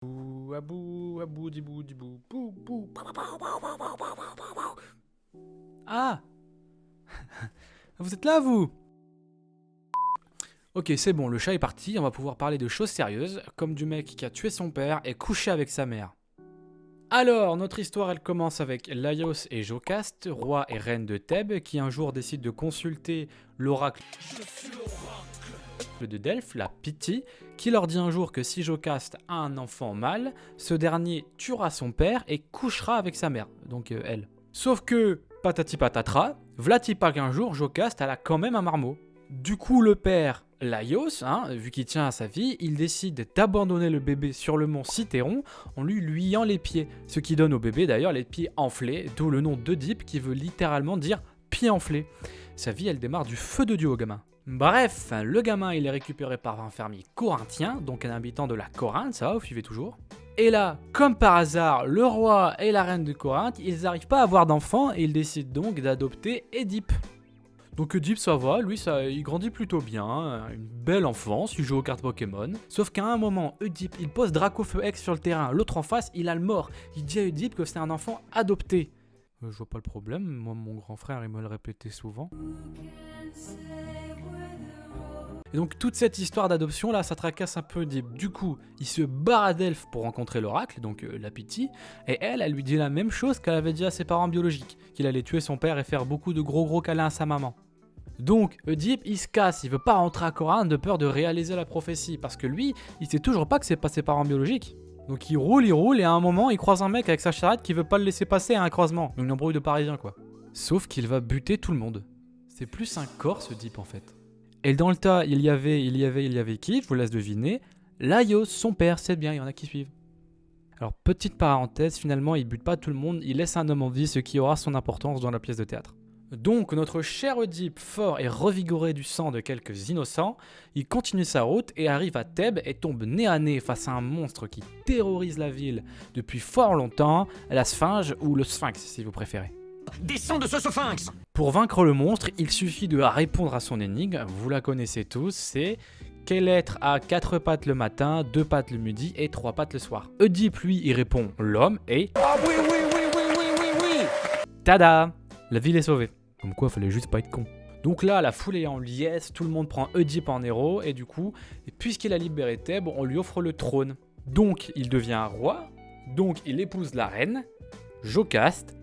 Abou, abou, dibou, dibou, bou, bou. Ah, vous êtes là, vous? Ok, c'est bon, le chat est parti, on va pouvoir parler de choses sérieuses, comme du mec qui a tué son père et couché avec sa mère. Alors, notre histoire, elle commence avec Laios et Jocaste, roi et reine de Thèbes, qui un jour décident de consulter l'oracle de Delphes, la Pythie, qui leur dit un jour que si Jocaste a un enfant mâle, ce dernier tuera son père et couchera avec sa mère, donc elle. Sauf que, patati patatra, v'là-t-il pas qu'un jour, Jocaste, elle a quand même un marmot. Du coup, le père, Laios, vu qu'il tient à sa vie, il décide d'abandonner le bébé sur le mont Cithéron en lui liant les pieds, ce qui donne au bébé d'ailleurs les pieds enflés, d'où le nom d'Œdipe qui veut littéralement dire pied enflé. Sa vie, elle démarre du feu de Dieu au gamin. Bref, le gamin il est récupéré par un fermier corinthien, donc un habitant de la Corinthe, ça va, vous suivez toujours. Et là, comme par hasard, le roi et la reine de Corinthe, ils n'arrivent pas à avoir d'enfants et ils décident donc d'adopter Édipe. Donc Édipe ça va, lui il grandit plutôt bien, une belle enfance, il joue aux cartes Pokémon. Sauf qu'à un moment, Édipe il pose Dracofeu X sur le terrain, l'autre en face il a le mort. Il dit à Édipe que c'est un enfant adopté. Je vois pas le problème, moi mon grand frère il me le répétait souvent. Et donc toute cette histoire d'adoption là, ça tracasse un peu Édipe. Du coup, il se barre à Delphes pour rencontrer l'oracle, donc la Pythie, et elle lui dit la même chose qu'elle avait dit à ses parents biologiques, qu'il allait tuer son père et faire beaucoup de gros câlins à sa maman. Donc Édipe il se casse, il veut pas rentrer à Corinthe de peur de réaliser la prophétie, parce que lui, il sait toujours pas que c'est pas ses parents biologiques. Donc il roule, et à un moment il croise un mec avec sa charrette qui veut pas le laisser passer à un croisement, une embrouille de parisiens quoi. Sauf qu'il va buter tout le monde. C'est plus un corse Édipe en fait. Et dans le tas, il y avait qui? Je vous laisse deviner. Laios, son père, c'est bien, il y en a qui suivent. Alors, petite parenthèse, finalement, il bute pas tout le monde, il laisse un homme en vie, ce qui aura son importance dans la pièce de théâtre. Donc, notre cher Édipe, fort et revigoré du sang de quelques innocents, il continue sa route et arrive à Thèbes et tombe nez à nez face à un monstre qui terrorise la ville depuis fort longtemps, la Sphinge ou le Sphinx si vous préférez. Descends de ce sphinx! Pour vaincre le monstre, il suffit de répondre à son énigme, vous la connaissez tous, c'est quel être a 4 pattes le matin, 2 pattes le midi et 3 pattes le soir. Édipe lui y répond l'homme et Ah oui, oui, oui, oui, oui, oui, oui! tada! La ville est sauvée. Comme quoi, fallait juste pas être con. Donc là, la foule est en liesse, tout le monde prend Édipe en héros et du coup, puisqu'il a libéré Thèbes, on lui offre le trône. Donc il devient roi, donc il épouse la reine, Jocaste,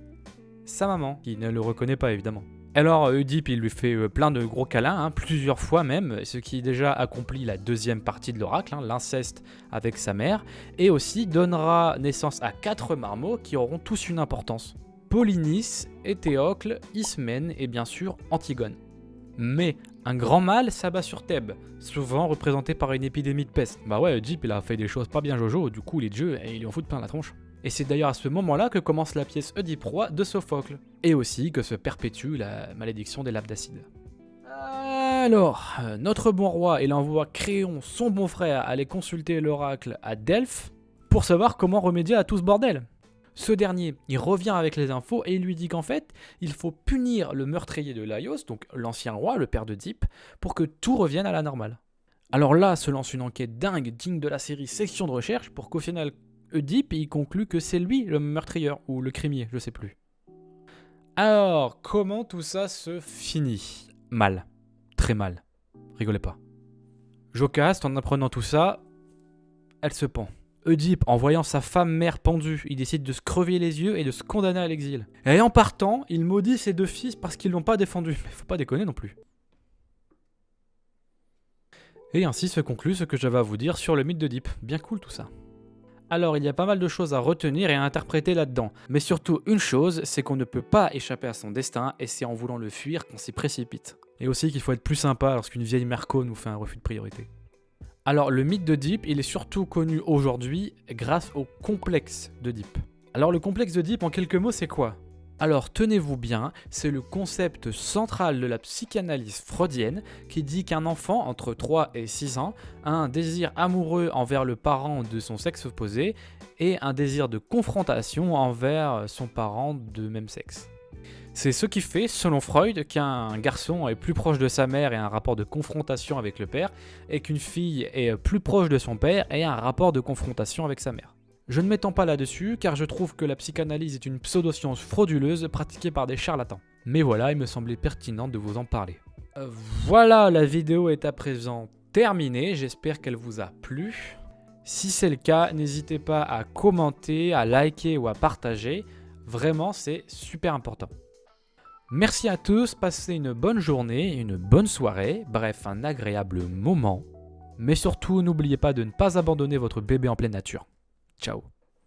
sa maman, qui ne le reconnaît pas évidemment. Alors Édipe il lui fait plein de gros câlins, plusieurs fois même, ce qui déjà accomplit la deuxième partie de l'oracle, l'inceste avec sa mère, et aussi donnera naissance à 4 marmots qui auront tous une importance. Polynice, Éthéocle, Ismène et bien sûr Antigone. Mais un grand mal s'abat sur Thèbes, souvent représenté par une épidémie de peste. Bah ouais, Édipe il a fait des choses pas bien jojo, du coup les dieux ils lui en foutent plein la tronche. Et c'est d'ailleurs à ce moment-là que commence la pièce Édipe roi de Sophocle, et aussi que se perpétue la malédiction des Labdacides. Alors, notre bon roi, il envoie Créon, son bon frère, aller consulter l'oracle à Delphes pour savoir comment remédier à tout ce bordel. Ce dernier, il revient avec les infos et il lui dit qu'en fait, il faut punir le meurtrier de Laios, donc l'ancien roi, le père d'Édipe, pour que tout revienne à la normale. Alors là se lance une enquête dingue, digne de la série Section de recherche, pour qu'au final, Édipe il conclut que c'est lui le meurtrier, ou le crimier, je sais plus. Alors, comment tout ça se finit? Mal. Très mal. Rigolez pas. Jocaste, en apprenant tout ça, elle se pend. Édipe, en voyant sa femme mère pendue, il décide de se crever les yeux et de se condamner à l'exil. Et en partant, il maudit ses 2 fils parce qu'ils l'ont pas défendu. Mais faut pas déconner non plus. Et ainsi se conclut ce que j'avais à vous dire sur le mythe d'Édipe. Bien cool tout ça. Alors il y a pas mal de choses à retenir et à interpréter là-dedans. Mais surtout une chose, c'est qu'on ne peut pas échapper à son destin et c'est en voulant le fuir qu'on s'y précipite. Et aussi qu'il faut être plus sympa lorsqu'une vieille merco nous fait un refus de priorité. Alors le mythe d'Édipe, il est surtout connu aujourd'hui grâce au complexe d'Édipe. Alors le complexe d'Édipe en quelques mots c'est quoi? Alors tenez-vous bien, c'est le concept central de la psychanalyse freudienne qui dit qu'un enfant entre 3 et 6 ans a un désir amoureux envers le parent de son sexe opposé et un désir de confrontation envers son parent de même sexe. C'est ce qui fait, selon Freud, qu'un garçon est plus proche de sa mère et a un rapport de confrontation avec le père, et qu'une fille est plus proche de son père et a un rapport de confrontation avec sa mère. Je ne m'étends pas là-dessus, car je trouve que la psychanalyse est une pseudo-science frauduleuse pratiquée par des charlatans. Mais voilà, il me semblait pertinent de vous en parler. Voilà, la vidéo est à présent terminée, j'espère qu'elle vous a plu. Si c'est le cas, n'hésitez pas à commenter, à liker ou à partager. Vraiment, c'est super important. Merci à tous, passez une bonne journée, une bonne soirée, bref, un agréable moment. Mais surtout, n'oubliez pas de ne pas abandonner votre bébé en pleine nature. Ciao.